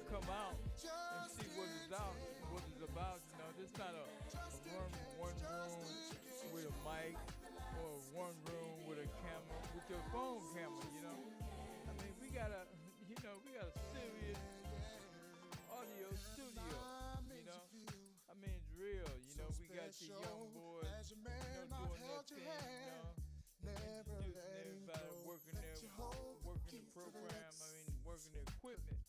come out and see what it's about. You know, this not a one room with a mic or one room with a camera, with your phone camera. You know, I mean, we got a serious audio studio. You know, I mean, it's real. You know, we got the young boys, doing their thing. You know. Introducing everybody working the program, working the equipment.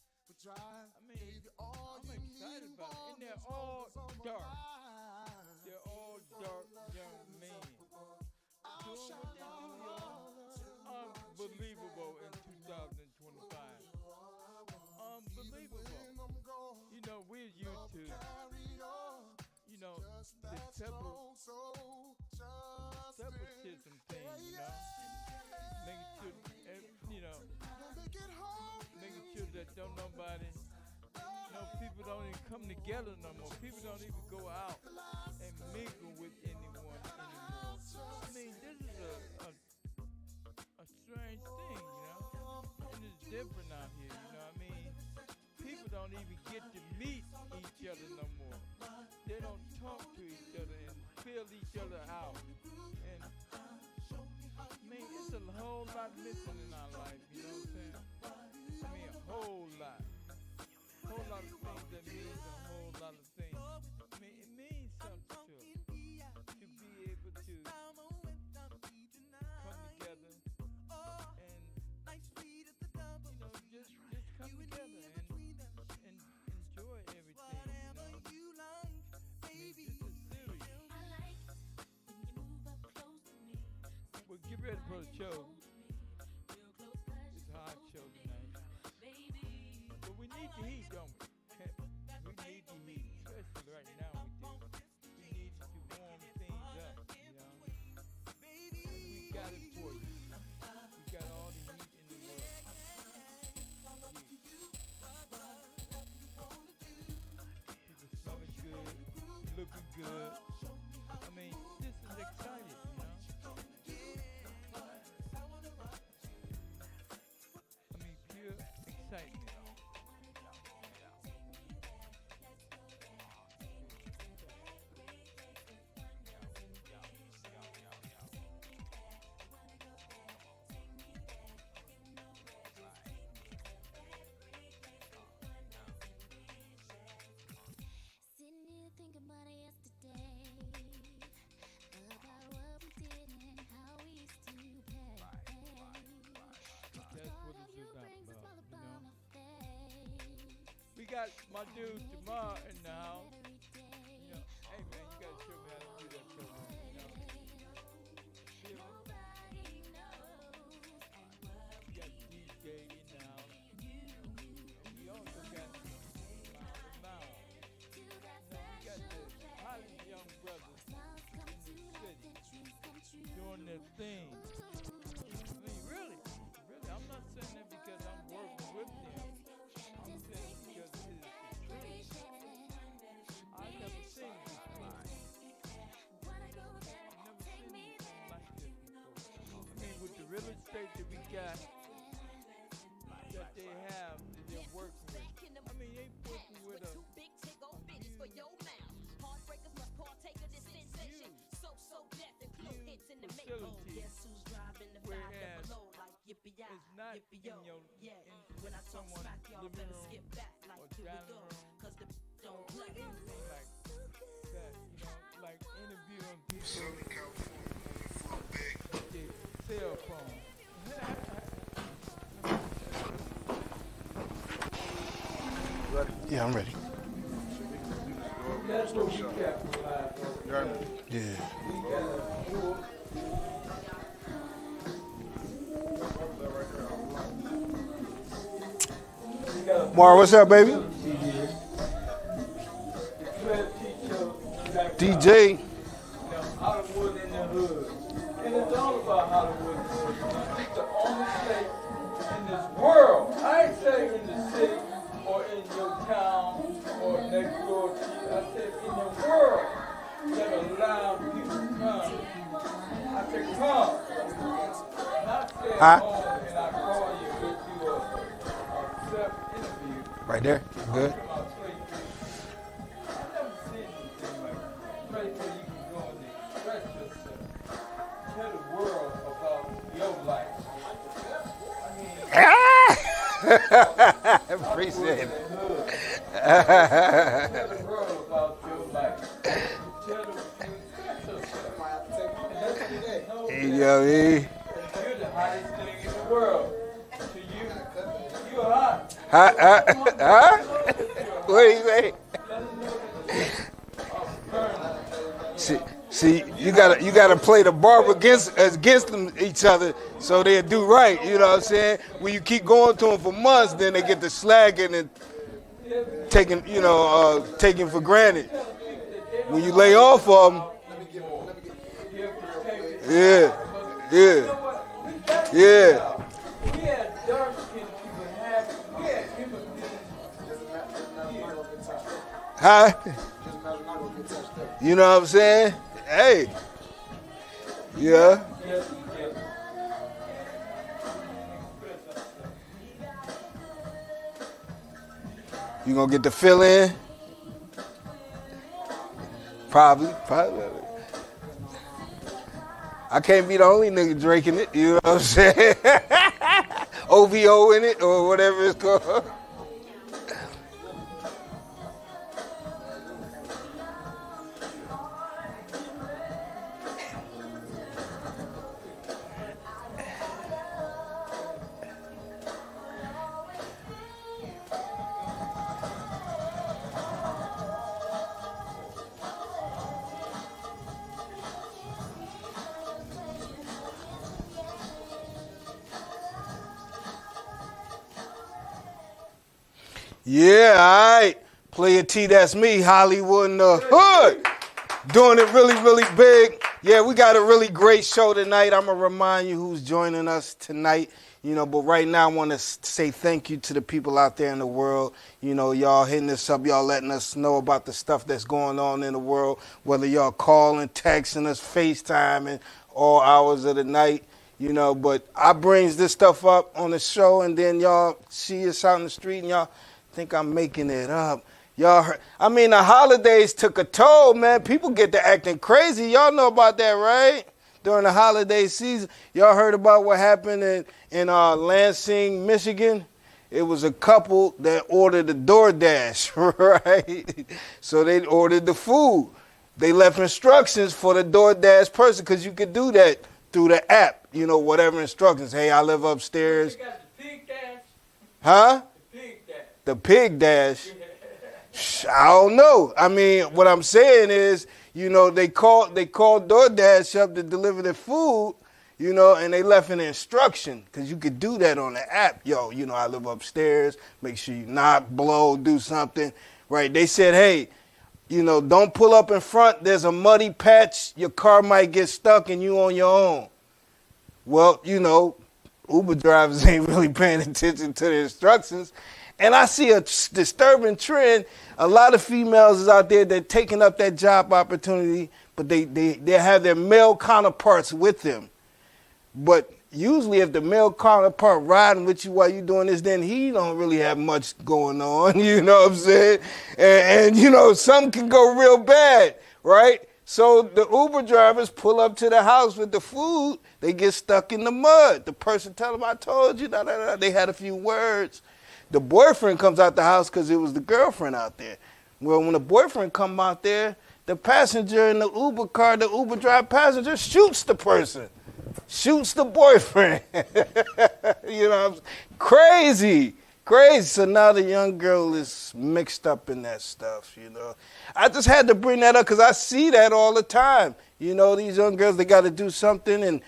I mean, I'm excited about it. And they're all dark. They're all dark young men. Doing what they do, unbelievable in 2025. Unbelievable. You know, we're used to, the separatism thing, making sure that don't nobody, people don't even come together no more. People don't even go out and mingle with anyone anymore. I mean, this is a strange thing, and it's different out here, I mean, people don't even get to meet each other no more. They don't talk to each other and feel each other out. And I mean, it's a whole lot missing in our life, you know what I'm saying? I mean, a whole lot. A whole lot of things that means a whole lot of things. I mean, it means something to be able to come together and, just come together and enjoy everything, I mean, this is serious. Well, get ready for the show. It's a hot show tonight. But we need the heat, don't we? We need the heat, especially right now we do. We need to warm things up, And we got it for you. We got all the heat in the world. People smelling good, looking good. I mean, this is exciting, I mean, pure excitement. We got my dude Jamar in the house. Hey man, you gotta show me how to do that program. We got DJ in the house. We also got Mouth. We got the highly young brothers in the city doing their thing. I mean, really, I'm not saying that because I'm working with them. I'm saying it because it is the truth. I've never seen this before. I've never seen anything like this before. I mean, with the real estate that we got, that they have, that they're working with. I mean, they working with a whereas it's not in your in someone's living room or dining room or anything like that, like interviewing people with their cell phone. Yeah, I'm ready. That's what we capitalize. Yeah. Mar, what's up, baby? DJ. Hollywood in the hood. And it's all about Hollywood in the hood. It's the only state in this world. I ain't saying in the city or in your town or next door to you. I said in the world that allow people to come. I said come. Not stay at home and I call you to do a self-interview. Right there. good. I never seen anything like right where you can go and express yourself. Tell the world about your life. I mean, Appreciate it. tell the world about your life. Tell them to express yourself. And that's what they know. Hey, yo, You're the hottest thing in the world. To you, you're hot. Huh? What do you say? See, you gotta play the barber against them each other so they'll do right. You know what I'm saying? When you keep going to them for months, then they get to slagging and taking for granted. When you lay off of them, yeah. We had dark skinned people we had human beings. Huh? You know what I'm saying? Hey. Yeah. You gonna get the fill in? Probably. I can't be the only nigga drinking it, you know what I'm saying? OVO in it or whatever it's called. Yeah, all right. Player T, that's me, Hollywood in the hood. Doing it really, really big. Yeah, we got a really great show tonight. I'm going to remind you who's joining us tonight. But right now I want to say thank you to the people out there in the world. Y'all hitting us up, y'all letting us know about the stuff that's going on in the world, whether y'all calling, texting us, FaceTiming all hours of the night. But I brings this stuff up on the show, and then y'all see us out in the street, and y'all think I'm making it up. Y'all heard, the holidays took a toll, man. People get to acting crazy. Y'all know about that, right? During the holiday season. Y'all heard about what happened in Lansing, Michigan? It was a couple that ordered the DoorDash, right? So they ordered the food. They left instructions for the DoorDash person because you could do that through the app. Whatever instructions. Hey, I live upstairs. You got the pig dash? Huh? The pig dash. The pig dash. I don't know. What I'm saying is, they called DoorDash up to deliver the food, and they left an instruction because you could do that on the app. Yo, I live upstairs. Make sure you knock, blow, do something, right? They said, hey, don't pull up in front. There's a muddy patch. Your car might get stuck and you on your own. Well, Uber drivers ain't really paying attention to the instructions. And I see a disturbing trend. A lot of females is out there that taking up that job opportunity, but they have their male counterparts with them. But usually if the male counterpart riding with you while you're doing this, then he don't really have much going on, you know what I'm saying? And some can go real bad, right? So the Uber drivers pull up to the house with the food. They get stuck in the mud. The person tell them, I told you, They had a few words. The boyfriend comes out the house because it was the girlfriend out there. Well, when the boyfriend come out there, the passenger in the Uber car, the Uber drive passenger, shoots the person. Shoots the boyfriend. Crazy. So now the young girl is mixed up in that stuff, I just had to bring that up because I see that all the time. These young girls, they got to do something, and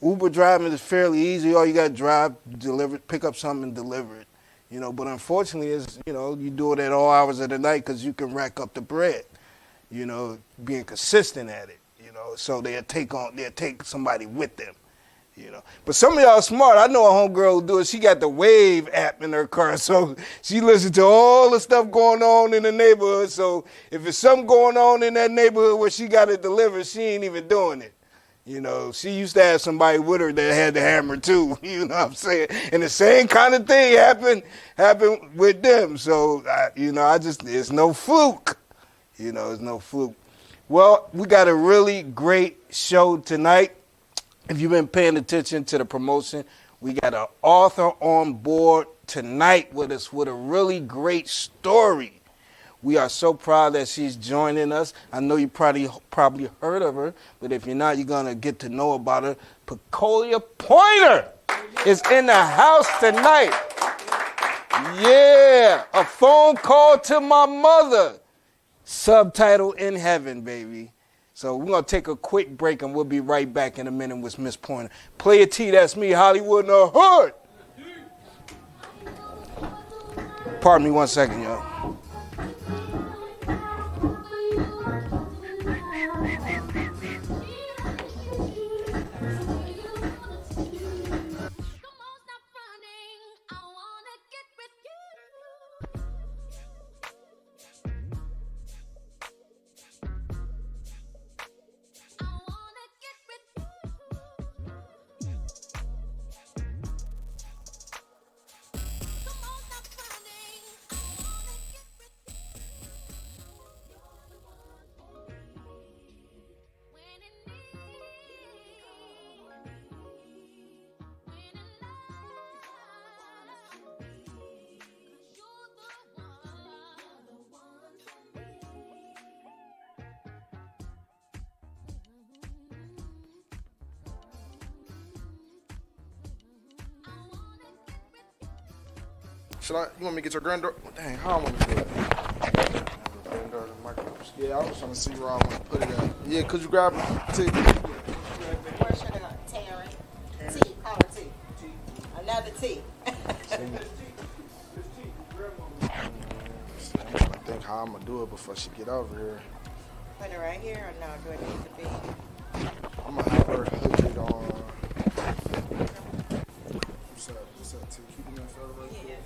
Uber driving is fairly easy. All you got to drive, deliver, pick up something and deliver it. But unfortunately, it's, you do it at all hours of the night because you can rack up the bread, being consistent at it, so they'll take somebody with them, But some of y'all smart. I know a homegirl who do it. She got the Wave app in her car, so she listens to all the stuff going on in the neighborhood. So if it's something going on in that neighborhood where she got it delivered, she ain't even doing it. You know, she used to have somebody with her that had the hammer too. You know what I'm saying? And the same kind of thing happened with them. So, it's no fluke. You know, it's no fluke. Well, we got a really great show tonight. If you've been paying attention to the promotion, we got an author on board tonight with us with a really great story. We are so proud that she's joining us. I know you probably heard of her, but if you're not, you're going to get to know about her. Pecolia Pointer is in the house tonight. Yeah, a phone call to my mother. Subtitle in heaven, baby. So we're going to take a quick break, and we'll be right back in a minute with Miss Pointer. Playa T, that's me, Hollywood in the hood. Pardon me 1 second, y'all. You want me to get your granddaughter? Dang, how I want to do it? Granddaughter microphone. Yeah, I was trying to see where I want to put it at. Yeah, could you grab it? T. Where should I go? Taryn. T. Call her T. Another T. I think how I'm going to do it before she get over here. Put it right here or no? Do it need to be? I'm going to have her hook it on. What's up, T? Keep it in the photo right there.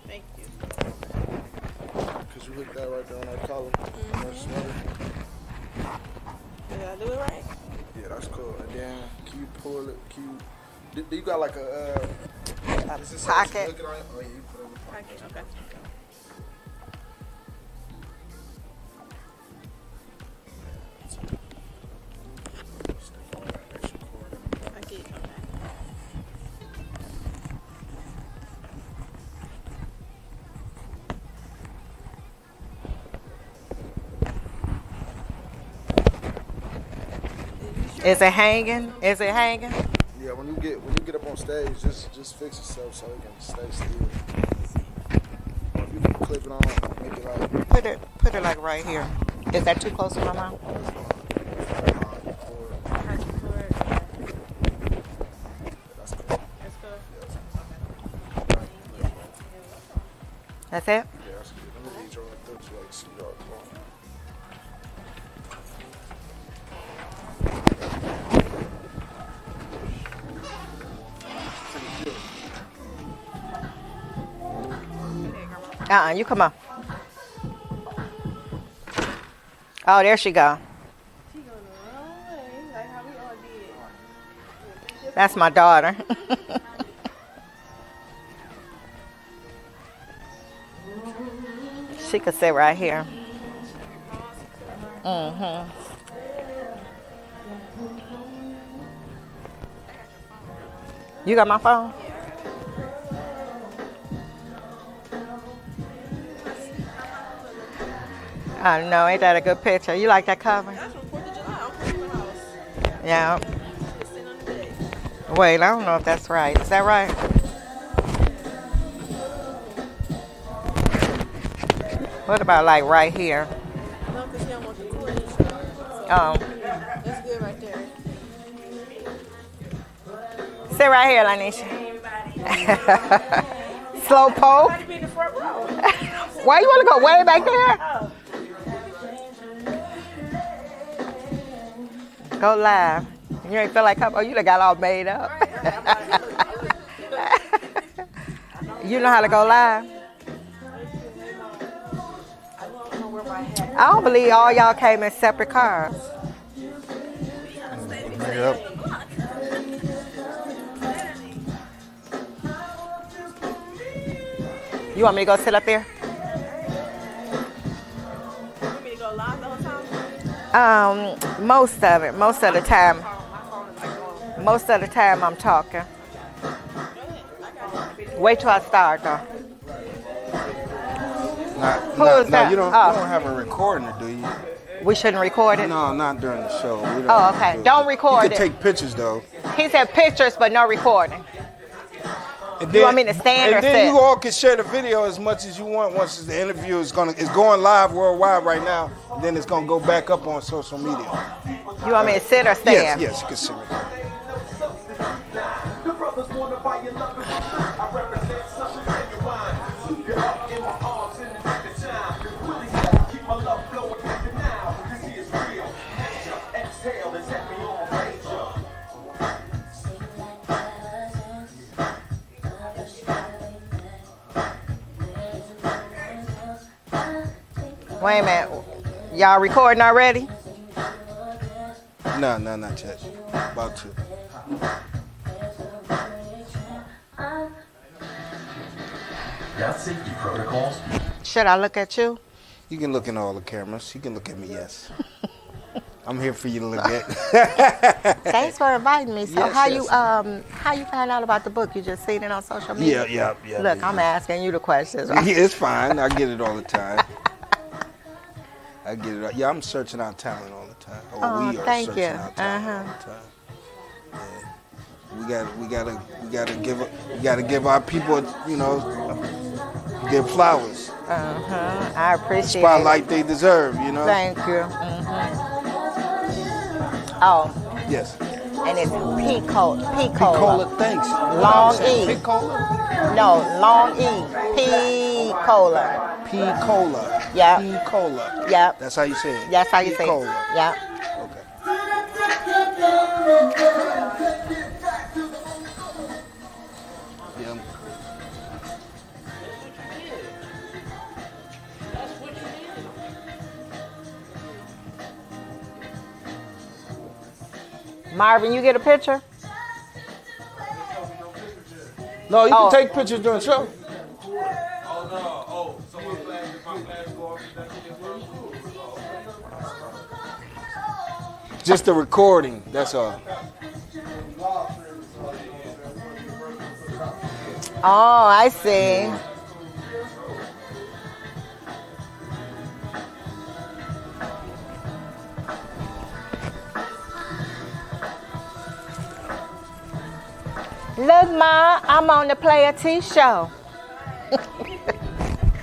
Thank you. Could you hook that right there on that collar? Did I do it right? Yeah, that's cool. And then, can you pull it? Do you got like a is this pocket? Hook it on? Oh, yeah, you put it in the pocket. Okay. Is it hanging? Is it hanging? Yeah, when you get up on stage, just fix yourself so it can stay still. Or if you can clip it on, make it like Put it like right here. Is that too close to my mouth? That's it? Yeah, that's good. Let me get your throat so I can see y'all. You come on. Oh, there she go. That's my daughter. She could sit right here. Mm-hmm. You got my phone? I don't know, ain't that a good picture? You like that cover? That's from 4th of July. I'm from the house. Yeah. It's sitting on the day. Wait, I don't know if that's right. Is that right? What about like right here? No, because he don't want the cord. Oh. That's good right there. Sit right here, Lanisha. Slow poke. Why you be in the front row? Why you want to go way back there? Go live. You ain't feel like coming? Oh, you done got all made up. You know how to go live? I don't know where my I don't believe all y'all came in separate cars. Yep. You want me to go sit up there? You want me to go live the whole time? Most of it. Most of the time. Most of the time I'm talking. Wait till I start though. No, you don't have a recording, do you? We shouldn't record it? No, not during the show. We don't Oh, okay. Don't record you it. can take pictures though. He said pictures, but no recording. And You want me to stand or and then sit? you all can share the video as much as you want. Once the interview is going live worldwide right now, and then it's gonna go back up on social media. You want me to sit or stand? Yes, you can sit. Right there. Wait a minute. Y'all recording already? No, not yet. About to. Got safety protocols. Should I look at you? You can look in all the cameras. You can look at me, yes. I'm here for you to look at. Thanks for inviting me. So Yes, how yes. you found out about the book? You just seen it on social media? Yeah. Look, I'm asking you the questions. Right? Yeah, it's fine. I get it all the time. I get it. Yeah, I'm searching out talent all the time. Oh, We are thank searching you. out talent all the time. Yeah. We gotta give our people, their flowers, I appreciate spotlight they deserve. it. Thank you. Oh, Yes. and it's P-Cola. P-Cola, thanks. Long E. P-Cola? No, long E. P-Cola. P-Cola. Yeah. P-Cola. Yep. That's how you say it. That's how you say it. P-Cola. Yeah. Okay. Yeah. Marvin, you get a picture? No, you Oh. can take pictures during the show. Just a recording, that's all. Oh, I see. Look, Ma, I'm on the PlayaTshow.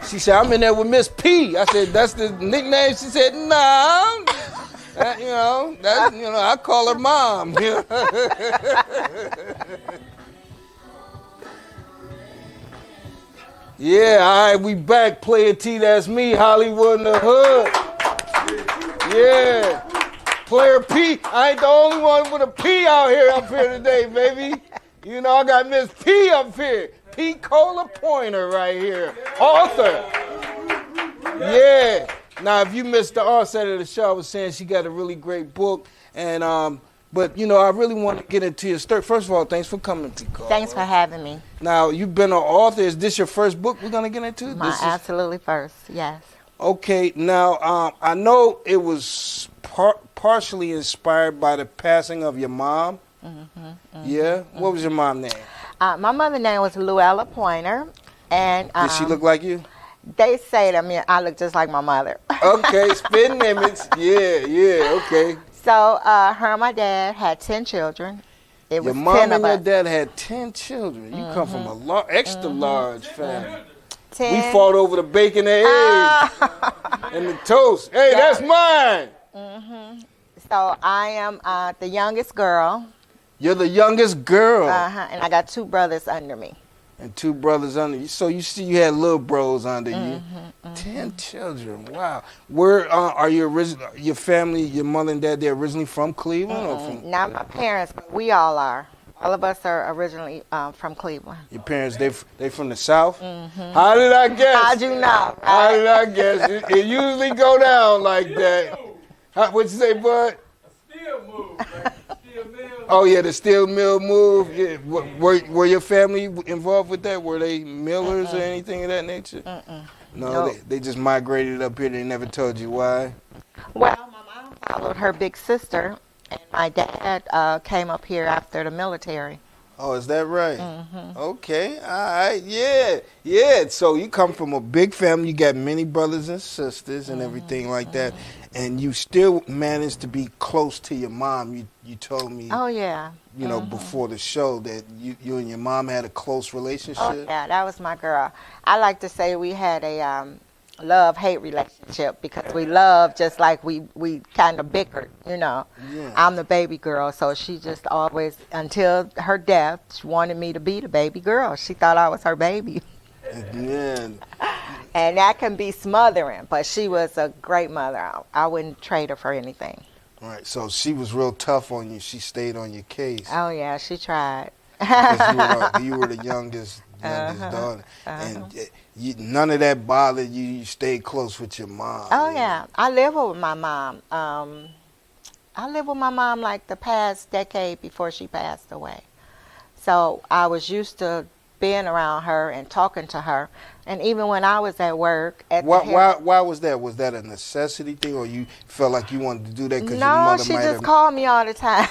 She said, I'm in there with Miss P. I said, that's the nickname? She said, no. I call her Mom. Yeah, all right, we back. Player T, that's me, Hollywood in the hood. Yeah. Player P, I ain't the only one with a P up here today, baby. I got Miss P up here. P. Cola Pointer right here. Author. Yeah. Now, if you missed the onset of the show, I was saying she got a really great book. And, but, I really want to get into your story. First of all, thanks for coming, P. Cola. Thanks for having me. Now, you've been an author. Is this your first book we're going to get into? My absolutely first, yes. Okay. Now, I know it was partially inspired by the passing of your mom. Yeah? What was your mom's name? My mother's name was Luella Pointer. And Did she look like you? they say to me I look just like my mother. Okay, spitting image. Yeah, okay. So her and my dad had 10 children. It Your was mom 10 and of your us. dad had 10 children. You come from a extra large family. 10. We fought over the bacon and eggs and the toast. Hey, that's mine. So I am the youngest girl. You're the youngest girl. And I got 2 brothers under me. And 2 brothers under you. So you see you had little bros under you. 10 children. Wow. Where are you your family, your mother and dad, they're originally from Cleveland or from? Not my parents, but we all are. All of us are originally from Cleveland. Your parents, they from the South? Mm-hmm. How did I guess? I do not. How did I guess? It usually go down like that. What'd you say, bud? Steel move, like steel mill. Oh, yeah, the steel mill move. Yeah. Were your family involved with that? Were they millers or anything of that nature? No, Nope. they just migrated up here. They never told you why? Well, my mom followed her big sister, and my dad came up here after the military. Oh, is that right? Mm-hmm. Okay, all right, yeah. So you come from a big family. You got many brothers and sisters and everything like that, and you still managed to be close to your mom. You told me, Oh, yeah. you know, before the show that you and your mom had a close relationship. Oh, yeah, that was my girl. I like to say we had a love-hate relationship because we loved just like we kind of bickered, you know. Yeah. I'm the baby girl, so she just always, until her death, she wanted me to be the baby girl. She thought I was her baby. Yeah. And that can be smothering, but she was a great mother. I wouldn't trade her for anything. All right. So she was real tough on you. She stayed on your case. Oh, yeah, she tried. Because you were the youngest daughter, and none of that bothered you. You stayed close with your mom. Oh, yeah. I live with my mom. I lived with my mom like the past decade before she passed away. So I was used to being around her and talking to her. And even when I was at work, Why was that? Was that a necessity thing, or you felt like you wanted to do that because your no, mother she might just have? called me all the time.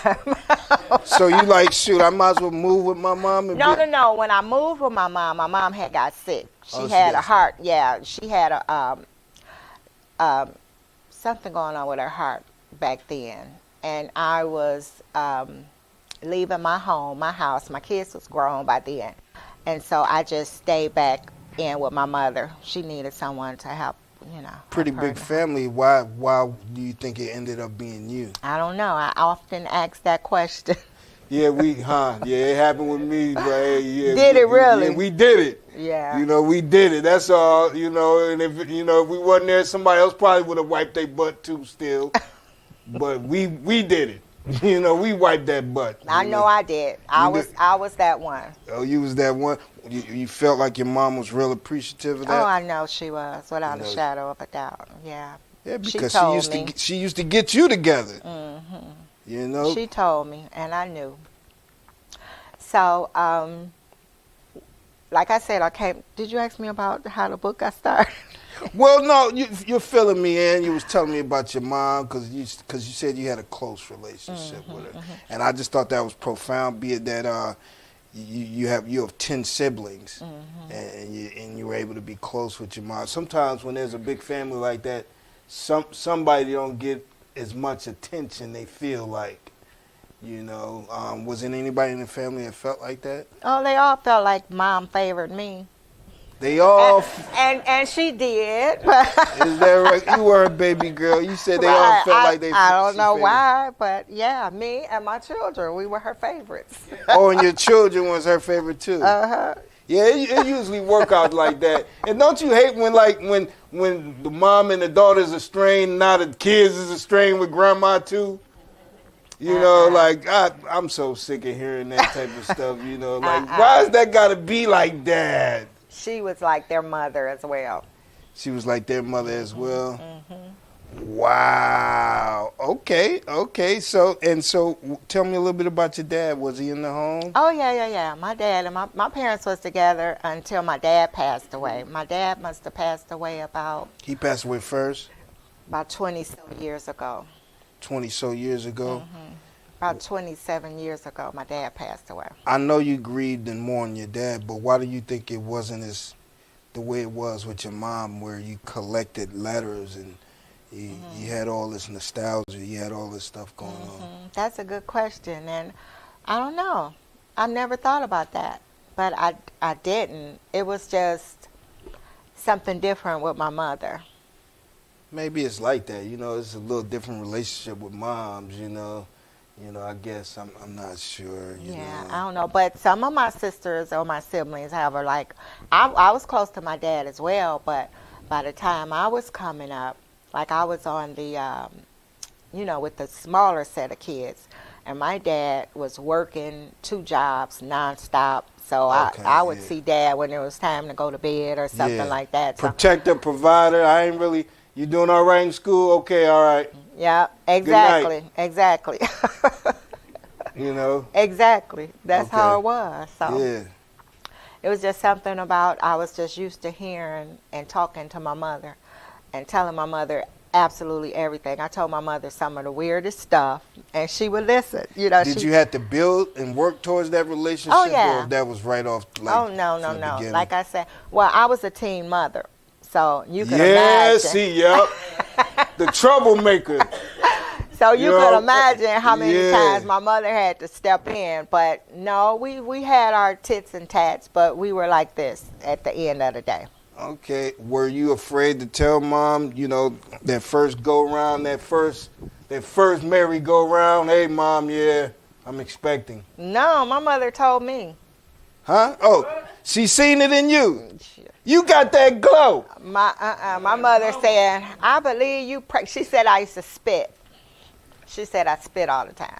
So you like, shoot, I might as well move with my mom. And No. When I moved with my mom had got sick. She She had got a heart. Yeah, she had a something going on with her heart back then, and I was leaving my house. My kids was grown by then, and so I just stayed back in with my mother. She needed someone to help, you know. Pretty help her big to- family. Why do you think it ended up being you? I don't know. I often ask that question. Yeah, it happened with me, but hey, yeah. Did it really? Yeah, we did it. Yeah. You know, we did it. That's all, you know, and if we wasn't there, somebody else probably would have wiped their butt too still. But we did it. You know, we wiped that butt. I know I did. I was that one. Oh, you was that one? You felt like your mom was real appreciative of that? Oh, I know she was, without You a know. shadow of a doubt. Yeah. Yeah, She because told she me. used to get you together. Mm-hmm. You know? She told me, and I knew. So, like I said, did you ask me about how the book got started? Well, no, you're filling me in. You was telling me about your mom because you said you had a close relationship with her, and I just thought that was profound. Be it that you have 10 siblings, and you were able to be close with your mom. Sometimes when there's a big family like that, somebody don't get as much attention they feel like. You know, was it anybody in the family that felt like that? Oh, they all felt like Mom favored me. They all. And she did. Is that right? You were a baby girl. You said they all felt like they. I don't know favored. why, but yeah, me and my children, we were her favorites. Oh, and your children was her favorite too. Uh-huh. Yeah, it usually work out like that. And don't you hate when the mom and the daughter's estranged, now the kids is estranged with grandma too? You know, like I'm so sick of hearing that type of stuff. You know, like why is that got to be like that? She was like their mother as well. She was like their mother as well. Wow. Okay. So tell me a little bit about your dad. Was he in the home? Oh, yeah. My dad and my parents was together until my dad passed away. My dad must have passed away about He passed away first, 20 so years ago. 20 so years ago. About 27 years ago, my dad passed away. I know you grieved and mourned your dad, but why do you think it wasn't the way it was with your mom, where you collected letters and you had all this nostalgia, you had all this stuff going on? That's a good question, and I don't know. I never thought about that, but I didn't. It was just something different with my mother. Maybe it's like that, you know. It's a little different relationship with moms, you know. I guess I'm not sure. You Yeah, know. I don't know. But some of my sisters or my siblings, however, like I was close to my dad as well. But by the time I was coming up, like I was on the, with the smaller set of kids, And my dad was working 2 jobs nonstop. So Okay, I would yeah. see Dad when it was time to go to bed or something Yeah. like that. So, Protector, provider. I ain't really. You doing all right in school? Okay, all right. yeah, night. exactly. You know. Exactly. That's Okay. how it was. So Yeah. it was just something about I was just used to hearing and talking to my mother and telling my mother absolutely everything. I told my mother some of the weirdest stuff, and she would listen. You know, Did you have to build and work towards that relationship? Oh, yeah. Or if that was right off? Like, oh no, from the beginning? Like I said, well, I was a teen mother, so you could Yeah. imagine. See. Yep. The troublemaker. So you You know, could imagine how many yeah. times my mother had to step in. But no, we had our tits and tats, but we were like this at the end of the day. Okay. Were you afraid to tell Mom? You know, that first go round, that first merry go round. Hey, Mom. Yeah, I'm expecting. No, my mother told me. Huh? Oh, she seen it in you. You got that glow. My mother said, I believe you. She said I used to spit. She said I spit all the time,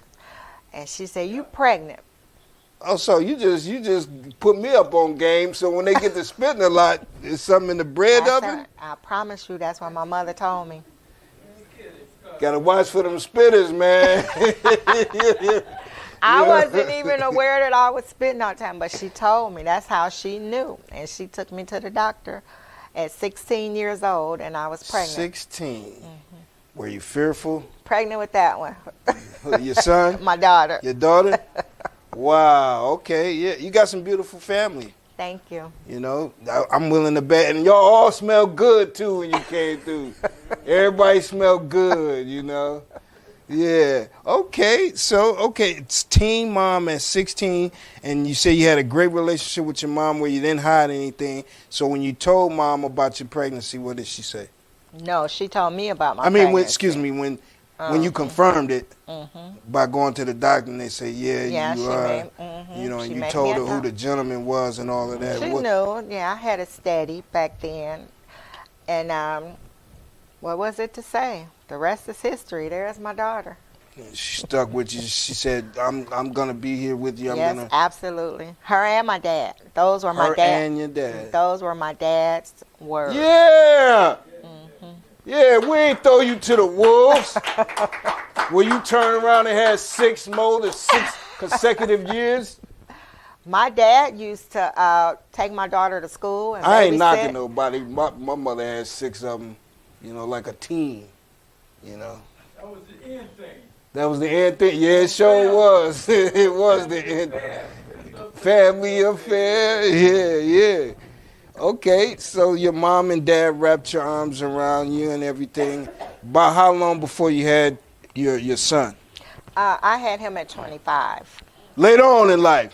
and she said you pregnant. Oh, so you just put me up on game. So when they get to spitting a lot, is something in the bread I oven? said, I promise you, that's what my mother told me. Gotta watch for them spitters, man. I wasn't even aware that I was spitting all the time, but she told me. That's how she knew, and she took me to the doctor at 16 years old, and I was pregnant. 16. Were you fearful? Pregnant with that one. Your son? My daughter. Your daughter? Wow. Okay. Yeah. You got some beautiful family. Thank you. You know, I'm willing to bet, and y'all all smell good too when you came through. Everybody smelled good. You know. Yeah. Okay. So, it's teen mom at 16, and you say you had a great relationship with your mom where you didn't hide anything. So when you told Mom about your pregnancy, what did she say? No, she told me about my When pregnancy. when you confirmed it by going to the doctor and they say, yeah, you she are, made, you know, she and you made told me her a who note. the gentleman was and all of that. She knew. Yeah, I had a steady back then. And what was it to say? The rest is history. There's my daughter. She stuck with you. She said, I'm going to be here with you. Yes, absolutely. Her and my dad. Those were my Her dad. and your dad. Those were my dad's words. Yeah. Yeah, we ain't throw you to the wolves. Where you turn around and had 6 consecutive years. My dad used to take my daughter to school and I ain't babysit. knocking nobody. My mother had 6 of them, you know, like a team, you know. That was the end thing. That was the end thing. Yeah, it sure was. It was the end. Family affair. Yeah. Okay, so your mom and dad wrapped your arms around you and everything. About how long before you had your son? I had him at 25. Later on in life.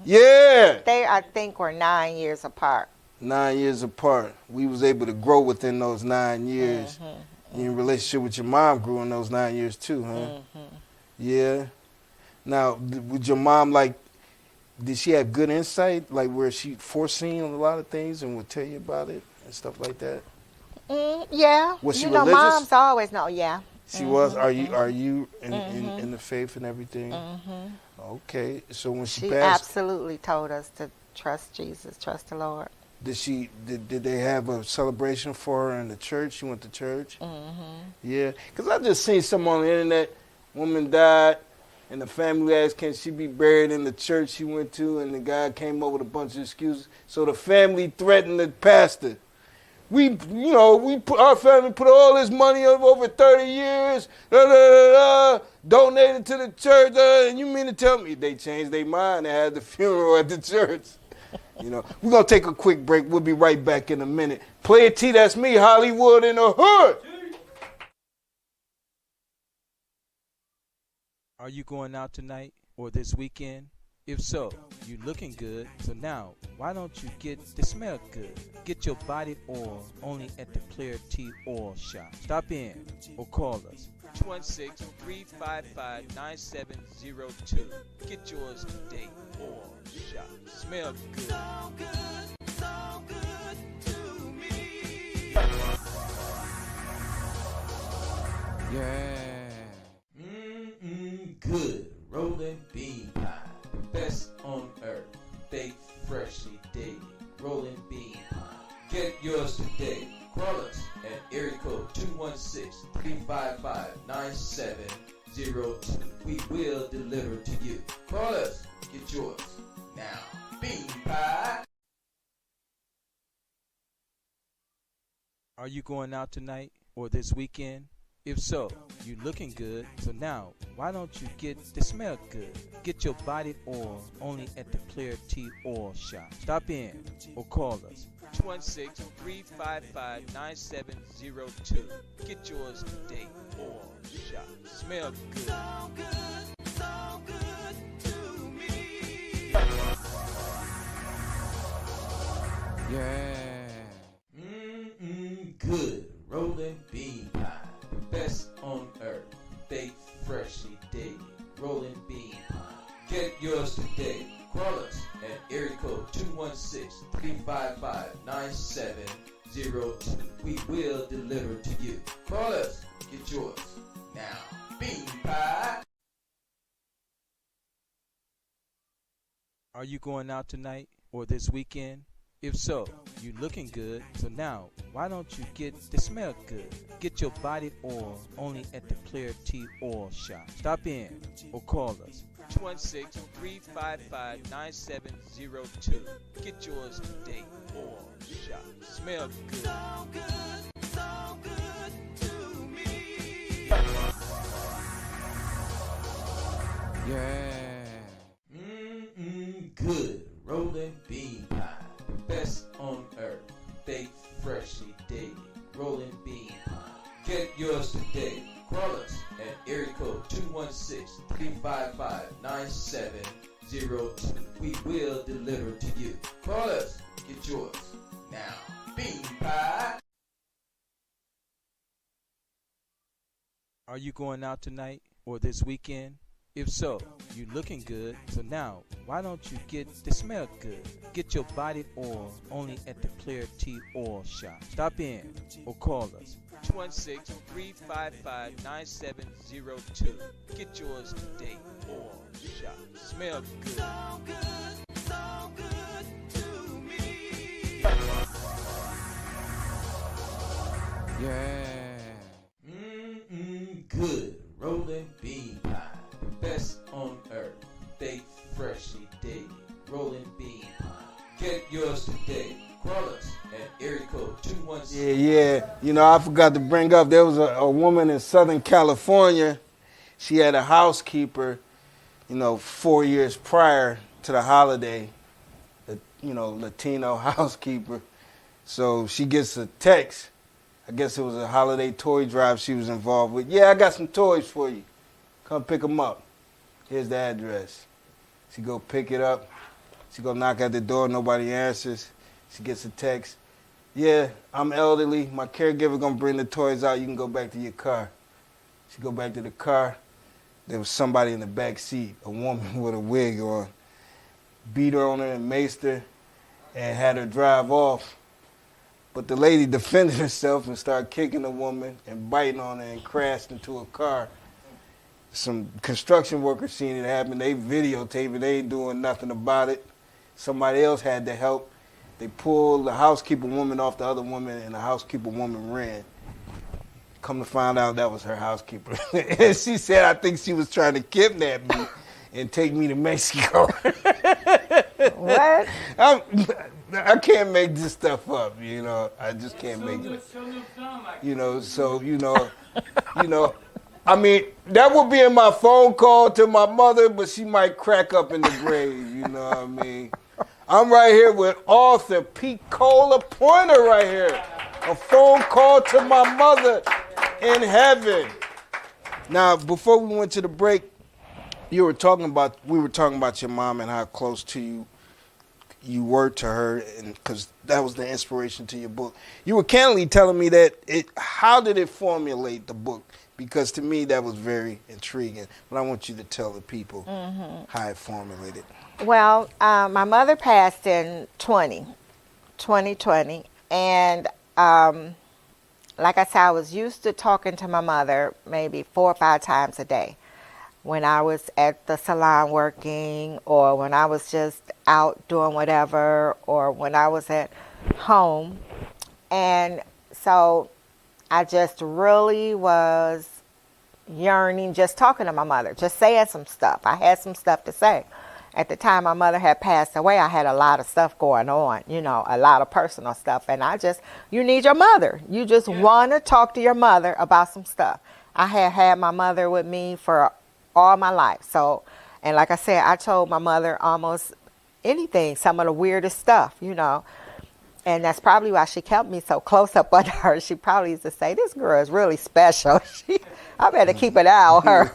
Yeah. They, I think, were 9 years apart. 9 years apart. We was able to grow within those 9 years. Your relationship with your mom grew in those 9 years too, huh? Yeah. Now, with your mom, did she have good insight, where she foreseen a lot of things and would tell you about it and stuff like that? Yeah. Was she you know, religious? moms always know. Yeah. She was. Are you in the faith and everything? Okay. So when she She passed, absolutely told us to trust Jesus, trust the Lord. did they have a celebration for her in the church? She went to church. Yeah. Because I just seen something on the internet. Woman died. And the family asked, can she be buried in the church she went to? And the guy came up with a bunch of excuses. So the family threatened the pastor. Our family put all this money up over 30 years, donated to the church. And you mean to tell me they changed their mind and had the funeral at the church? We're going to take a quick break. We'll be right back in a minute. Play T, that's me, Hollywood in the hood. Are you going out tonight or this weekend? If so, you looking good. So now, why don't you get the smell good? Get your body oil only at the PlayaTshow Oil Shop. Stop in or call us. 216-355-9702. Get yours today. Oil Shop. Smell good. So good to me. Yeah. Good. area code 216-355-9702. We will deliver to you. Call us. Get yours now. Bean Pie. Are you going out tonight or this weekend? If so, you looking good. So now, why don't you get the smell good? Get your body oil only at the Player T Oil Shop. Stop in or call us. 216-355-9702. Get yours today. Oil Shop. Smell good. So good, so good to me. Yeah. Good rolling bean pie. The best on earth. Baked freshly daily. Rolling bean pie. Get yours today. Call us at area code 216-355-9702. We will deliver to you. Call us. Get yours now. Bean pie. Are you going out tonight or this weekend? If so, you looking good. So now, why don't you get the smell good? Get your body oil only at the Player T Oil Shop. Stop in or call us. 216-355-9702. Get yours today. Oil Shop. Smell good. So good, so good to me. Yeah. Good rolling bean pie. The best on earth. Baked freshly daily. Rolling bean pie. Get yours today. Call us at area code 216-355-9702. We will deliver to you. Call us. Get yours now. Bean pie. Are you going out tonight or this weekend? If so, you looking good. So now, why don't you get the smell good? Get your body oil only at the Player T Oil Shop. Stop in or call us. 216-355-9702. Get yours today. Oil Shop. Smell good. So good, so good to me. Yeah. Good rolling bean pie. The best on earth. Baked freshly daily. Rolling bean pie. Get yours today. Call us at area code 216. Yeah. You know, I forgot to bring up, there was a woman in Southern California. She had a housekeeper, 4 years prior to the holiday, Latino housekeeper. So she gets a text. I guess it was a holiday toy drive she was involved with. Yeah, I got some toys for you. Come pick them up. Here's the address. She go pick it up. She go knock at the door. Nobody answers. She gets a text. Yeah, I'm elderly. My caregiver gonna bring the toys out. You can go back to your car. She go back to the car. There was somebody in the back seat, a woman with a wig on. Beat her on her and maced her and had her drive off. But the lady defended herself and started kicking the woman and biting on her and crashed into a car. Some construction workers seen it happen. They videotaped it. They ain't doing nothing about it. Somebody else had to help. They pulled the housekeeper woman off the other woman, and the housekeeper woman ran. Come to find out, that was her housekeeper. And she said, I think she was trying to kidnap me and take me to Mexico. What? I can't make this stuff up, I just can't make it. I mean, that would be in my phone call to my mother, but she might crack up in the grave, you know what I mean? I'm right here with author Picola Pointer right here. A phone call to my mother in heaven. Now, before we went to the break, we were talking about your mom and how close to you were to her, and because that was the inspiration to your book. You were candidly telling me that how did it formulate the book? Because to me that was very intriguing. But I want you to tell the people how it formulated. Well, my mother passed in 2020, and like I said, I was used to talking to my mother maybe 4 or 5 times a day. When I was at the salon working, or when I was just out doing whatever, or when I was at home. And so I just really was yearning, just talking to my mother, just saying some stuff. I had some stuff to say. At the time my mother had passed away, I had a lot of stuff going on, you know, a lot of personal stuff. And you need your mother. You just want to talk to your mother about some stuff. I had my mother with me for all my life. So, and like I said, I told my mother almost anything, some of the weirdest stuff, you know. And that's probably why she kept me so close up under her. She probably used to say, this girl is really special. I better keep an eye on her.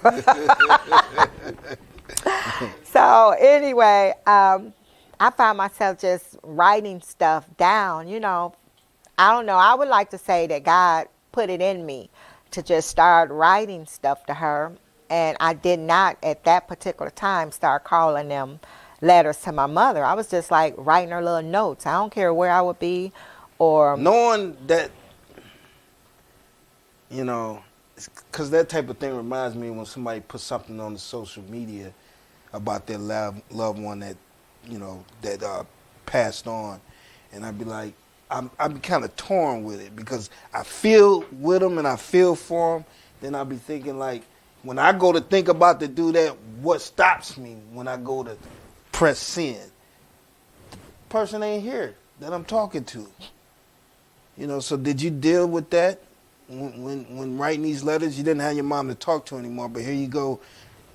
So anyway, I found myself just writing stuff down, you know. I don't know. I would like to say that God put it in me to just start writing stuff to her. And I did not at that particular time start calling them letters to my mother. I was just like writing her little notes. I don't care where I would be or... Knowing that, you know, because that type of thing reminds me when somebody puts something on the social media about their loved one that, you know, that passed on. And I'd be like, I'd be kind of torn with it because I feel with them and I feel for them. Then I'd be thinking like, when I go to think about to do that, what stops me when I go to press send? The person ain't here that I'm talking to. You know, so did you deal with that when writing these letters? You didn't have your mom to talk to anymore, but here you go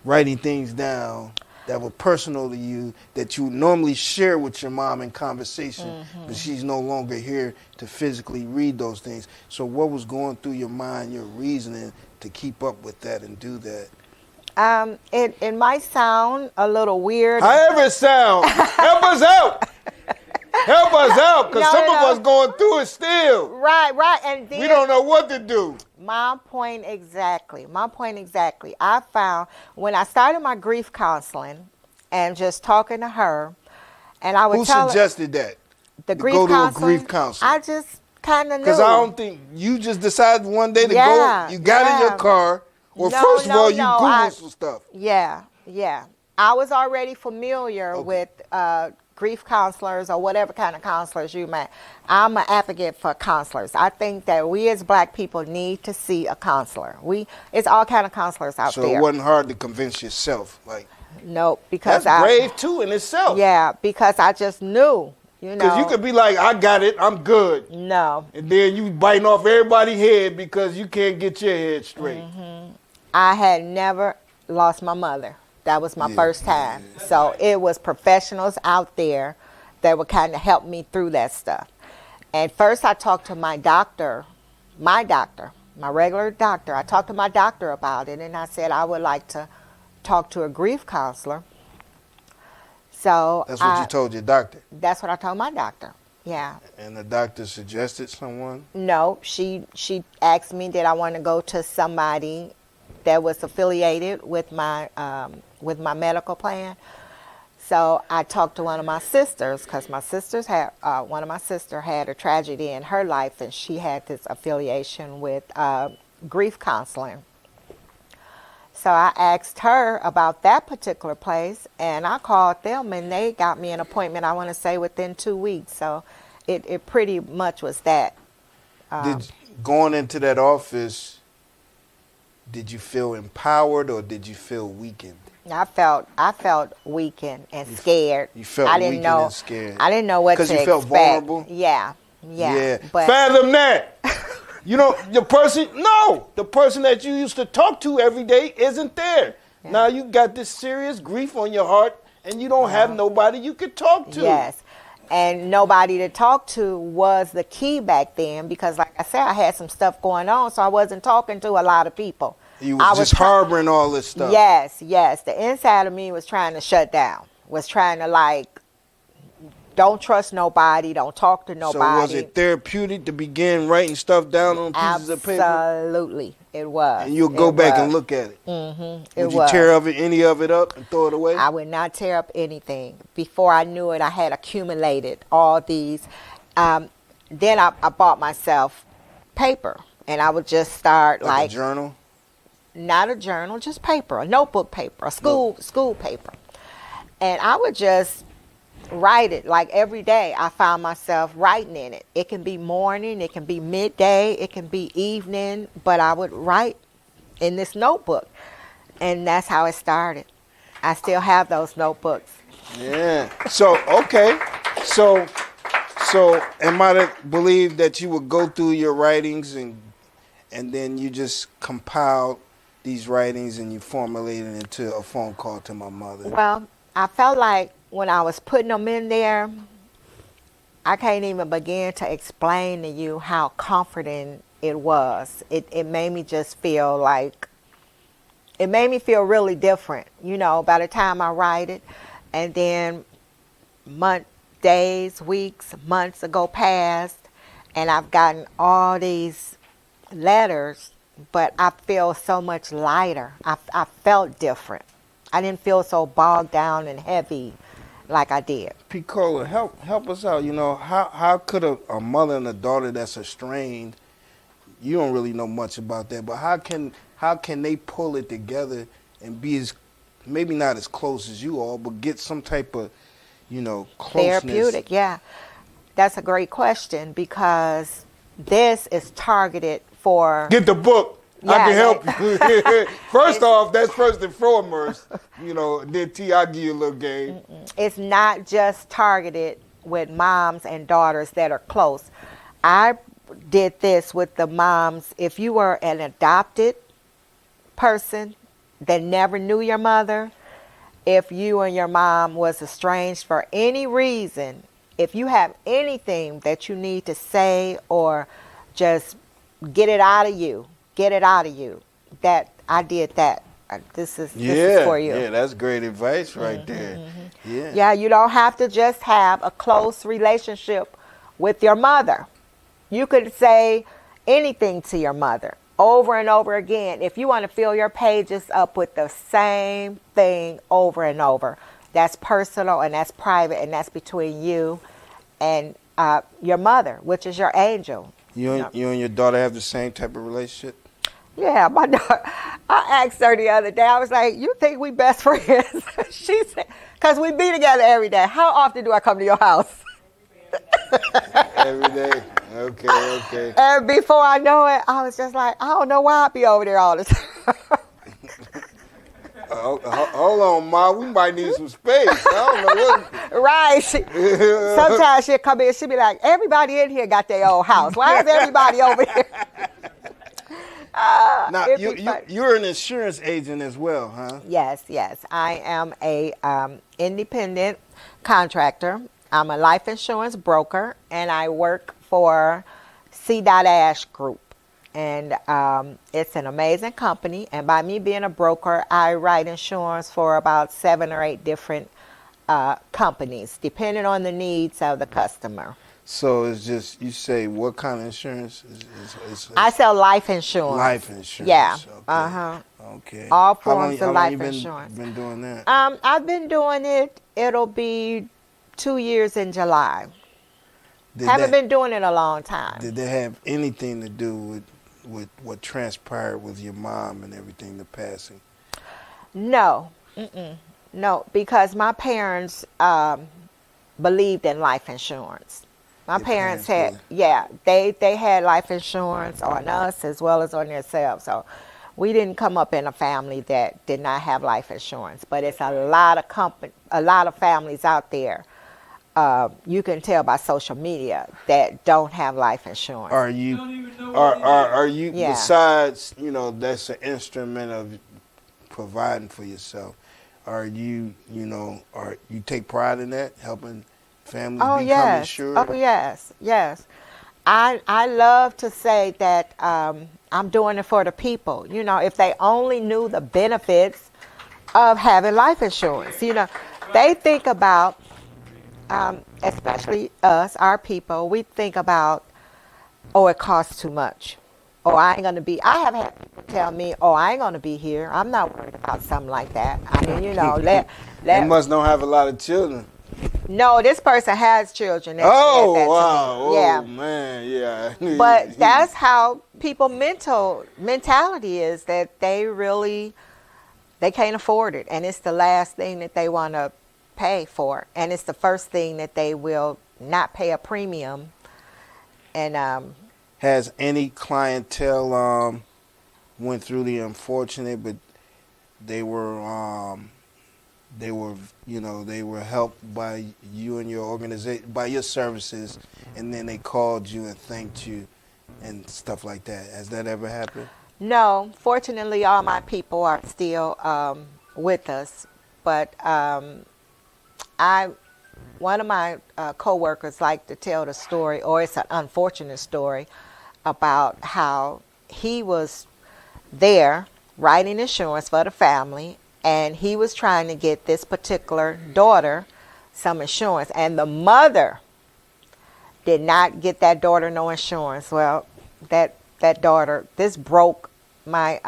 writing things down that were personal to you that you normally share with your mom in conversation, but she's no longer here to physically read those things. So what was going through your mind, your reasoning to keep up with that and do that? It might sound a little weird. However it sounds, help us out. Help us out, because some of us going through it still. Right. And then, we don't know what to do. My point exactly. I found when I started my grief counseling and just talking to her, and I would tell her. Who suggested that? The grief counselor. Go to a grief counselor. I just kind of knew. Because I don't think you just decided one day to go. You got in your car. Well, first of all, you Googled some stuff. Yeah. I was already familiar with grief counselors or whatever kind of counselors you may. I'm an advocate for counselors. I think that we as black people need to see a counselor. It's all kind of counselors out there. So it wasn't hard to convince yourself, like. Nope, because that's brave too in itself. Yeah, because I just knew, you know. Because you could be like, I got it, I'm good. No. And then you biting off everybody's head because you can't get your head straight. I had never lost my mother. That was my first time. So it was professionals out there that would kind of help me through that stuff. And first I talked to my doctor, my regular doctor. I talked to my doctor about it, and I said I would like to talk to a grief counselor. So that's what you told your doctor? That's what I told my doctor, yeah. And the doctor suggested someone? No, she asked me did I want to go to somebody that was affiliated with my medical plan. So I talked to one of my sisters because one of my sisters had a tragedy in her life, and she had this affiliation with grief counseling. So I asked her about that particular place, and I called them, and they got me an appointment, I want to say, within 2 weeks. So it pretty much was that. Going into that office, did you feel empowered or did you feel weakened? I felt weakened and scared. You felt weakened and scared. I didn't know what to expect. Because you felt vulnerable? Yeah. But fathom that. You know, the person that you used to talk to every day isn't there. Yeah. Now you got this serious grief on your heart, and you don't have nobody you could talk to. Yes. And nobody to talk to was the key back then because, like I said, I had some stuff going on, so I wasn't talking to a lot of people. You was just harboring all this stuff. Yes. The inside of me was trying to shut down, was trying to, don't trust nobody, don't talk to nobody. So was it therapeutic to begin writing stuff down on pieces of paper? Absolutely, it was. And you'll go back and look at it? Mm-hmm. Would you tear any of it up and throw it away? I would not tear up anything. Before I knew it, I had accumulated all these. Then I bought myself paper, and I would just start like a journal? Not a journal, just paper, a notebook paper, a school paper. And I would just write it. Like every day I found myself writing in it. It can be morning, it can be midday, it can be evening, but I would write in this notebook. And that's how it started. I still have those notebooks. Yeah. So, okay. So am I to believe that you would go through your writings and then you just compile these writings and you formulate it into a phone call to my mother? Well, I felt like when I was putting them in there, I can't even begin to explain to you how comforting it was. It made me just feel like, it made me feel really different, you know, by the time I write it. And then days, weeks, months ago past, and I've gotten all these letters, but I feel so much lighter. I felt different. I didn't feel so bogged down and heavy like I did. Picola, help us out. You know, how could a mother and a daughter that's estranged, you don't really know much about that, but how can they pull it together and be as, maybe not as close as you all, but get some type of, you know, closeness? Therapeutic, yeah. That's a great question, because this is targeted for... Get the book. Yeah, I can help you. First off, that's first and foremost. You know, then I'll give you a little game. It's not just targeted with moms and daughters that are close. I did this with the moms. If you were an adopted person that never knew your mother, if you and your mom was estranged for any reason, if you have anything that you need to say or just get it out of you, that I did that. This is for you. Yeah, that's great advice right there. Yeah. Yeah, you don't have to just have a close relationship with your mother. You could say anything to your mother over and over again. If you want to fill your pages up with the same thing over and over, that's personal and that's private and that's between you and your mother, which is your angel. You and your daughter have the same type of relationship? Yeah, my daughter, I asked her the other day, I was like, you think we best friends? She said, because we be together every day. How often do I come to your house? Every day. Okay. And before I know it, I was just like, I don't know why I be over there all the time. Hold on, Ma. We might need some space. I don't know what. Right. Sometimes she'll come in, she'll be like, everybody in here got their own house. Why is everybody over here? Now, you're an insurance agent as well, huh? Yes. I am a independent contractor. I'm a life insurance broker, and I work for C.Ash Group. And it's an amazing company. And by me being a broker, I write insurance for about 7 or 8 different companies, depending on the needs of the customer. So it's just, you say, what kind of insurance? I sell life insurance. Life insurance. Yeah. Okay. Okay. All forms of life how long insurance. you been doing that? I've been doing it. It'll be 2 years in July. Haven't been doing it a long time. Did that have anything to do with what transpired with your mom and everything, the passing? No. No, because my parents believed in life insurance. My parents had, they had life insurance on us as well as on themselves. So we didn't come up in a family that did not have life insurance. But it's a lot of families out there. You can tell by social media that don't have life insurance. Are you besides, that's an instrument of providing for yourself, are you take pride in that, helping families become insured? Oh, yes. I love to say that I'm doing it for the people. If they only knew the benefits of having life insurance. They think about, especially us, our people, we think about, it costs too much. I ain't going to be, I have had people tell me, I ain't going to be here. I'm not worried about something like that. I mean, They must not have a lot of children. No, this person has children. Wow. Yeah. Oh, man, yeah. But that's how people mentality is, that they can't afford it. And it's the last thing that they want to pay for. And it's the first thing that they will not pay a premium. And Has any clientele went through the unfortunate, but they were helped by you and your organization, by your services, and then they called you and thanked you and stuff like that? Has that ever happened? no, fortunately, all my people are still with us. But one of my coworkers like to tell the story, or it's an unfortunate story, about how he was there writing insurance for the family, and he was trying to get this particular daughter some insurance, and the mother did not get that daughter no insurance. Well, that daughter, this broke my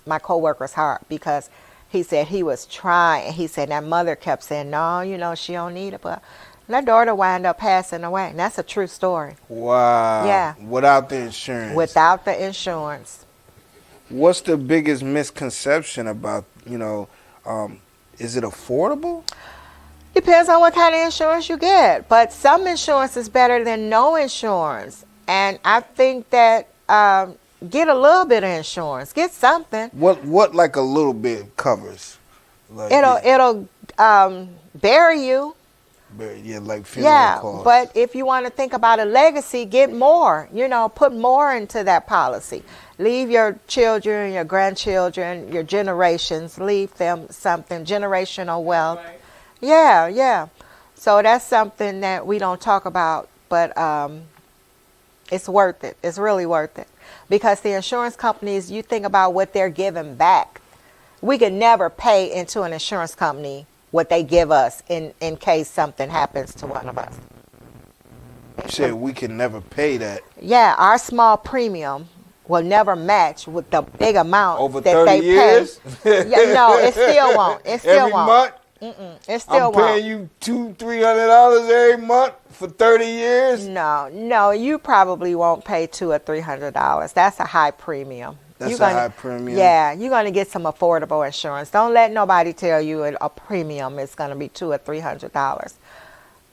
my coworker's heart, because he said he was trying, and he said that mother kept saying, no, she don't need it, but that daughter wound up passing away. And that's a true story. Wow. Yeah. Without the insurance. Without the insurance. What's the biggest misconception about, is it affordable? Depends on what kind of insurance you get. But some insurance is better than no insurance. And I think that get a little bit of insurance. Get something. What like a little bit covers? Like It'll bury you. Like funeral costs. But if you want to think about a legacy, get more. Put more into that policy. Leave your children, your grandchildren, your generations, leave them something, generational wealth. Right. Yeah. So that's something that we don't talk about, but it's worth it. It's really worth it. Because the insurance companies, you think about what they're giving back. We could never pay into an insurance company what they give us in case something happens to one of us. You said we can never pay that. Yeah, our small premium will never match with the big amount Over that 30 they years? pay. Yeah, no, it still won't. It still Every won't. month? It still I'm won't. paying you $200-$300 every month for 30 years? No, you probably won't pay $200 or $300. That's a high premium. That's a high premium? Yeah, you're going to get some affordable insurance. Don't let nobody tell you a premium is going to be $200 or $300.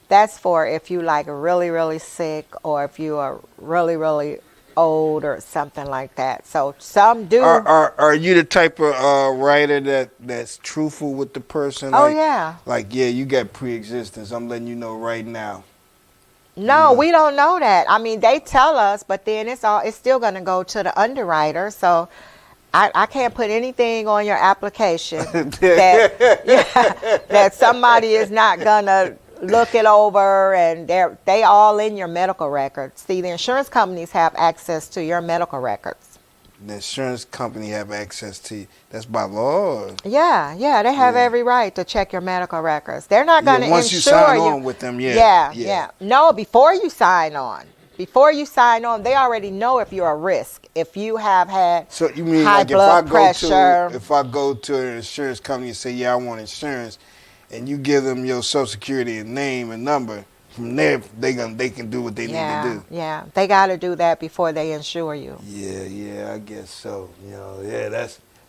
That's for if you like really, really sick, or if you are really, really old or something like that. So some do. Are you the type of writer that's truthful with the person? Oh, yeah. Like, you got pre-existence. I'm letting you know right now. No, we don't know that. I mean, they tell us, but then it's still going to go to the underwriter. So I can't put anything on your application that somebody is not going to look it over, and they all in your medical records. See, the insurance companies have access to your medical records. The insurance company have access to you. That's by law? Yeah, they have every right to check your medical records. They're not going to insure you. Once you sign on with them, Yeah. No, before you sign on. Before you sign on, they already know if you're a risk. If you have had so you mean high like blood pressure. If I go to an insurance company and say, I want insurance, and you give them your Social Security and name and number, from there they can do what they need to do. Yeah, they got to do that before they insure you. Yeah, I guess so.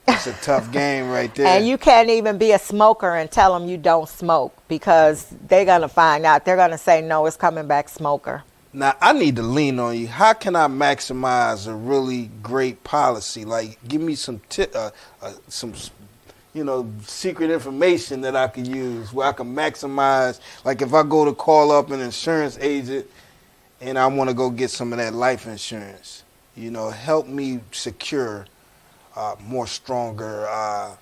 That's a tough game right there. And you can't even be a smoker and tell them you don't smoke, because they're going to find out. They're going to say, no, it's coming back smoker. Now, I need to lean on you. How can I maximize a really great policy? Like, give me some secret information that I could use where I can maximize. Like, if I go to call up an insurance agent and I want to go get some of that life insurance, help me secure more stronger, I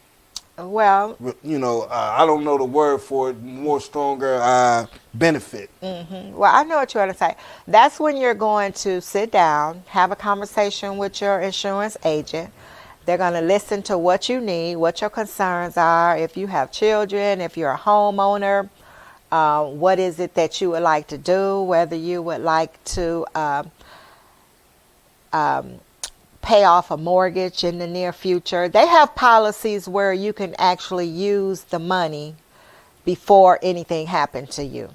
don't know the word for it, more stronger benefit. Mm-hmm. Well, I know what you want to say. That's when you're going to sit down, have a conversation with your insurance agent. They're going to listen to what you need, what your concerns are. If you have children, if you're a homeowner, what is it that you would like to do, whether you would like to pay off a mortgage in the near future. They have policies where you can actually use the money before anything happened to you.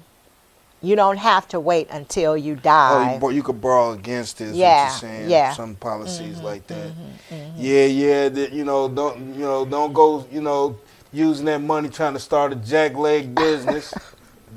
You don't have to wait until you die. Oh, you could borrow against it. Is what you're saying. Yeah. Some policies like that. Mm-hmm. Yeah. Don't go. using that money trying to start a jackleg business.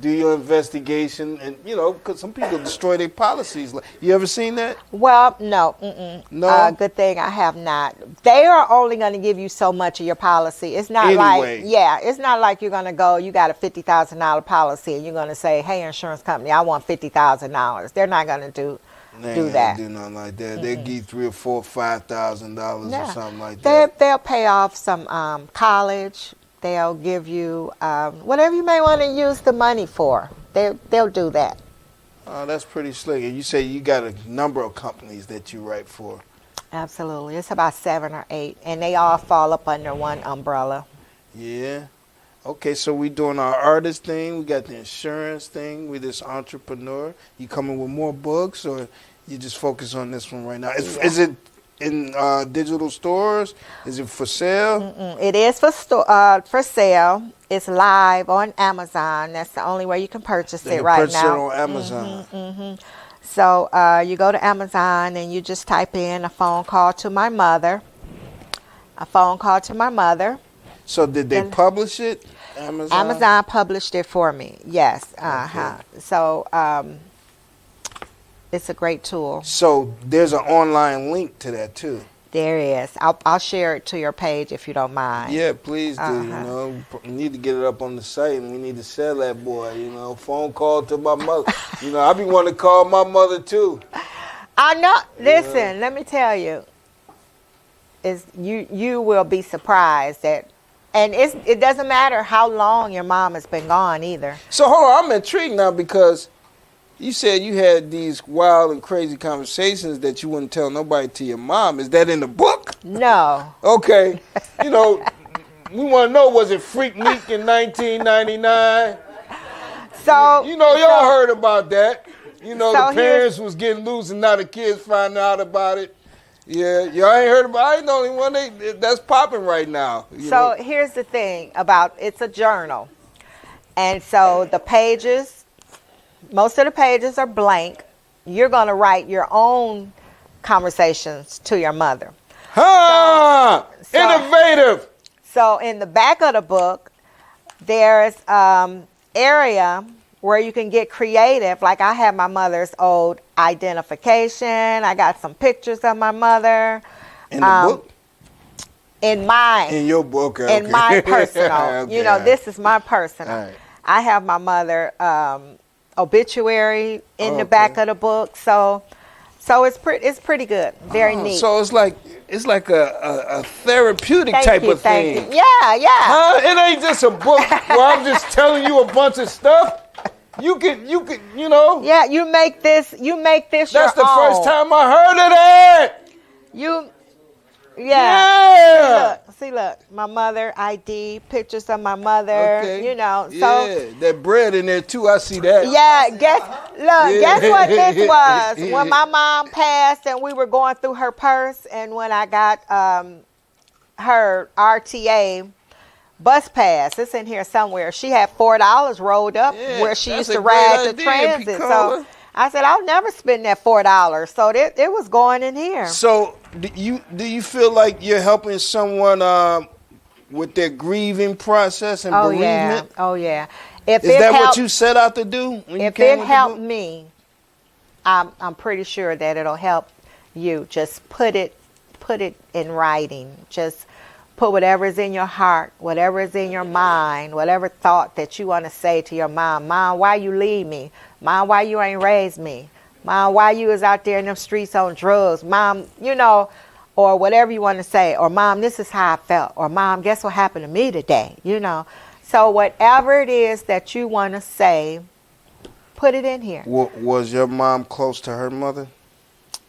Do your investigation, and because some people destroy their policies. You ever seen that? Well, no. Mm-mm. No? Good thing I have not. They are only going to give you so much of your policy. It's not Anyway. it's not like you're going to go, you got a $50,000 policy, and you're going to say, hey, insurance company, I want $50,000. They're not going to do They do ain't that. gonna do nothing like that. They'll give you $3,000 or $4,000, $5,000 Yeah. or something like that. They'll pay off some college. They'll give you whatever you may want to use the money for. They'll do that. Oh, that's pretty slick. And you say you got a number of companies that you write for. Absolutely. It's about 7 or 8, and they all fall up under one umbrella. Yeah. Okay, so we doing our artist thing. We got the insurance thing. We this entrepreneur. You coming with more books, or you just focus on this one right now? Is it in digital stores? Is it for sale? Mm-mm. It is for sale. It's live on Amazon. That's the only way you can purchase They it can right purchase now. it on Amazon. So you go to Amazon and you just type in a phone call to my mother. A phone call to my mother. So did they publish it? Amazon published it for me. Yes. Uh-huh. Okay. So it's a great tool. So there's an online link to that too. There is. I'll share it to your page if you don't mind. Yeah, please do. Uh-huh. We need to get it up on the site, and we need to sell that boy. Phone call to my mother. I be wanting to call my mother too. I know. Listen, let me tell you. You will be surprised that, and it doesn't matter how long your mom has been gone either. So hold on, I'm intrigued now because you said you had these wild and crazy conversations that you wouldn't tell nobody to your mom. Is that in the book? No. Okay. We want to know, was it Freak Week in 1999? So y'all heard about that. The So parents was getting loose and now the kids finding out about it. Yeah, y'all ain't heard about it. I ain't the only one that's popping right now. So here's the thing about it's a journal. And so the pages, most of the pages are blank. You're going to write your own conversations to your mother. Innovative. So in the back of the book, there's area where you can get creative. Like I have my mother's old identification. I got some pictures of my mother. In the book? In mine. In your book, okay. In my personal. Okay. This is my personal. All right. I have my mother obituary in the back of the book. So it's pretty good. Very neat. So it's like a therapeutic type of thing. Thank you. Yeah. It ain't just a book where I'm just telling you a bunch of stuff. You could. Yeah, you make this your own. That's the first time I heard of that. Yeah. Look, my mother ID, pictures of my mother. Okay. So yeah, that bread in there too. I see that. yeah. Guess what this was when my mom passed and we were going through her purse, and when I got her RTA bus pass, it's in here somewhere. She had $4 rolled up where she used to ride the transit. So I said, I'll never spend that $4. So it was going in here. So do you feel like you're helping someone with their grieving process and bereavement? Oh yeah. Is that what you set out to do? If it helped me, I'm pretty sure that it'll help you. Just put it in writing. Just put whatever is in your heart, whatever is in your mind, whatever thought that you want to say to your mom. Mom, why you leave me? Mom, why you ain't raised me? Mom, why you is out there in them streets on drugs? Mom, or whatever you want to say. Or Mom, this is how I felt. Or Mom, guess what happened to me today? So whatever it is that you want to say, put it in here. Was your mom close to her mother?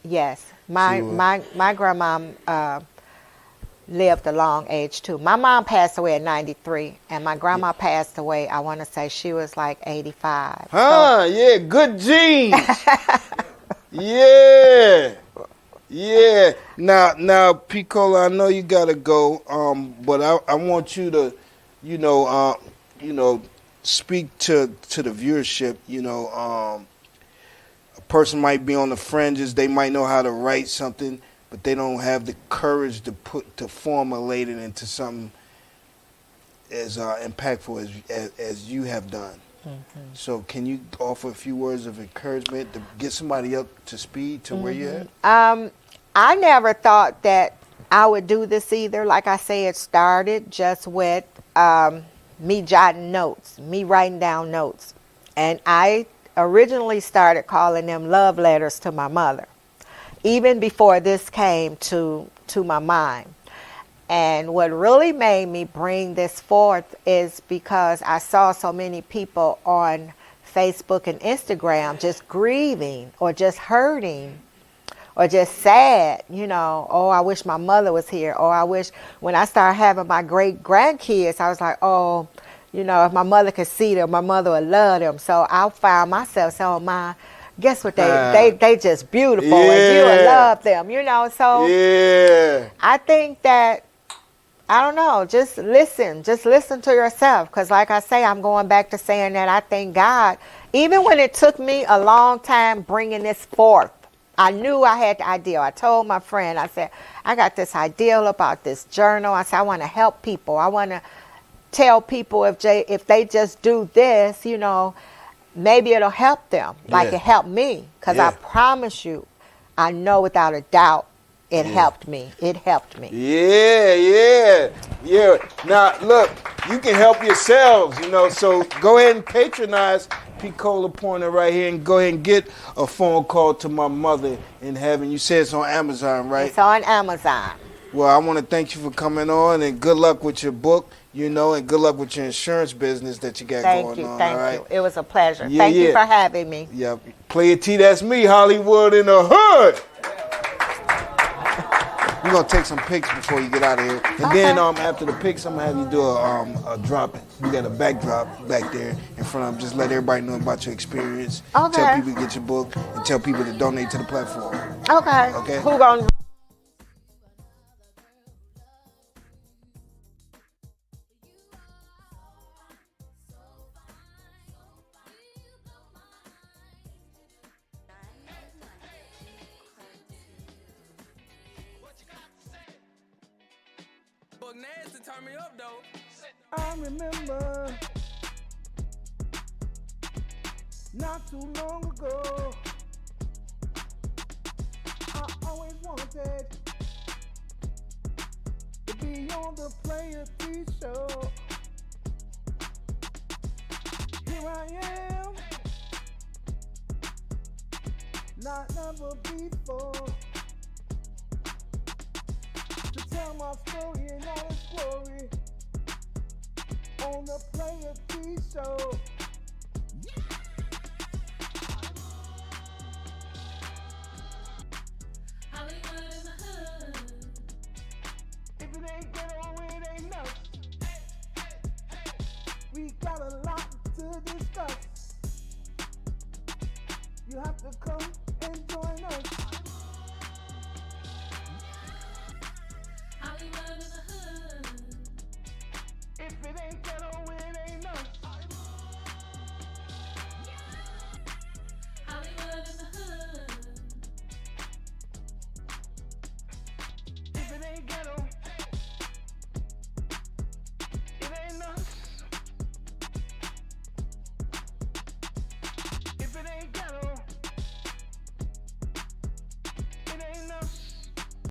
Yes. My grandmom lived a long age too. My mom passed away at 93, and my grandma passed away, I want to say she was like 85. Yeah, good genes. Yeah. Now, Picola, I know you gotta go, but I want you to, speak to the viewership. A person might be on the fringes. They might know how to write something, but they don't have the courage to formulate it into something impactful as you have done. So can you offer a few words of encouragement to get somebody up to speed to where you're at? I never thought that I would do this either. Like I say, it started just with me jotting notes, me writing down notes. And I originally started calling them love letters to my mother, even before this came to my mind. And what really made me bring this forth is because I saw so many people on Facebook and Instagram just grieving or just hurting or just sad, you know, oh, I wish my mother was here. Or I wish when I started having my great grandkids, I was like, oh, you know, if my mother could see them, my mother would love them. So I found myself saying, Ma, guess what? They just beautiful and you would love them, you know. So I think that, I don't know, just listen to yourself. Because like I say, I'm going back to saying that I thank God, even when it took me a long time bringing this forth, I knew I had the ideal. I told my friend, I said, I got this ideal about this journal. I said, I want to help people. I want to tell people if they just do this, you know, maybe it'll help them like it helped me. Because I promise you, I know without a doubt, it helped me. It helped me. Yeah. Now, look, you can help yourselves, you know, so go ahead and patronize Picola Pointer right here and go ahead and get a phone call to my mother in heaven. You said it's on Amazon, right? It's on Amazon. Well, I want to thank you for coming on and good luck with your book, you know, and good luck with your insurance business that you got going on. Thank you. It was a pleasure. Yeah, thank you for having me. Yeah. Playa T, that's me, Hollywood in the hood. We're going to take some pics before you get out of here. And then after the pics, I'm going to have you do a drop. You got a backdrop back there in front of them. Just let everybody know about your experience. Okay. Tell people to get your book and tell people to donate to the platform. Okay. Who gonna... Nasty, turn me up though. I remember not too long ago, I always wanted to be on the PlayaTshow. Here I am, not never before. Tell my story in all its glory on the PlayaTshow.